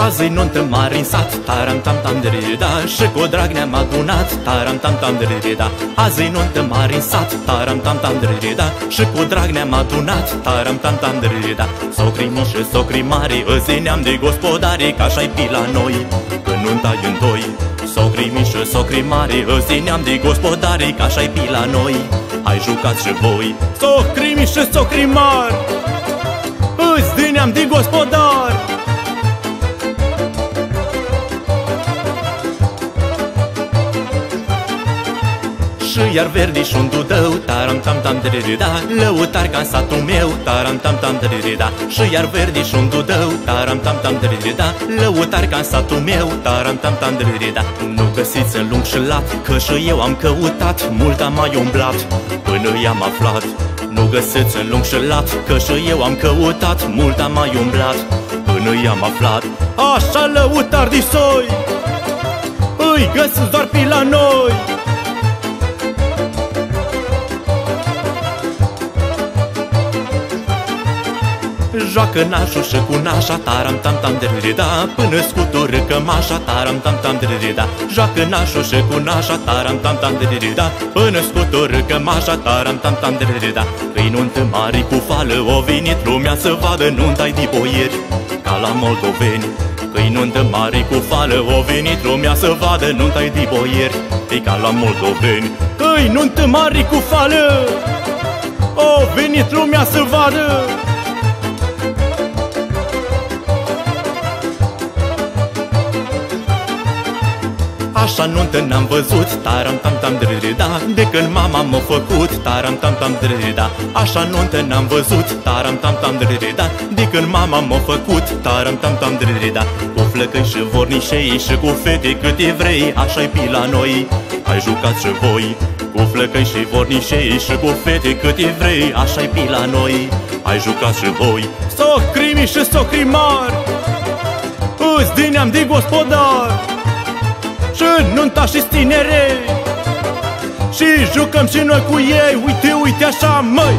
Azi-i nuntă mare în sat, taram-tam-tam de-da, și cu drag ne-am adunat, taram-tam-tam de-da. Azi-i nuntă mare în sat, taram-tam-tam de-da, și cu drag ne-am adunat, taram-tam-tam de-da. Socrii mici și socrii mari, îzi neam de gospodari, ca așa-i pi la noi, când nunta-i în doi. Socrii mici și socrii mari, îzi neam de gospodari, ca așa-i pi la noi. Hai jucați și voi, socrii mici și socrii mari, îți de neam de gospodari. Și iar verdi și-un dudău, taram-tam-tam de-da, lăutar ca satul meu, taram-tam-tam de-da. Și iar verdi și-un dudău, taram-tam-tam de-da, lăutar ca satul meu, taram-tam-tam de-da. Nu găsiți în lung și lat, că și eu am căutat, mult am mai umblat, până i-am aflat. Nu găsiți în lung și lat, că și eu am căutat, mult am mai umblat, până i-am aflat. Așa lăutar de soi, îi găsiți doar pe la noi. Joacă nașul și cu nașa, taram-tam-tam de-da, până scutură cămașa, taram-tam-tam de-da. Joacă nașul și cu nașa, taram-tam-tam de-da, până scutură cămașa, taram-tam-tam de-da. Că-i nuntă mare cu fală, o venit lumea să vadă nunta-i de boieri, ca la moldoveni. Că-i nuntă mare cu fală, o venit lumea să vadă nunta-i de boieri, e ca la moldoveni. Că-i nuntă mare cu fală, o venit lumea să vadă. Așa nuntă n-am văzut, taram-tam-tam de-da, de când mama m-a făcut, taram-tam-tam de-da. Așa nuntă n-am văzut, taram-tam-tam de-da, de când mama m-a făcut, taram-tam-tam de-da. Cu flăcăi și vornișei și cu fete câte vrei, așa-i pi la noi, hai jucați și voi. Cu flăcăi și vornișei și cu fete câte vrei, așa-i pi la noi, hai jucați și voi. Socrii mici și socrii mari, îți de neam de gospodar, și nunta și tinerei, și jucăm și noi cu ei, uite, uite așa, măi!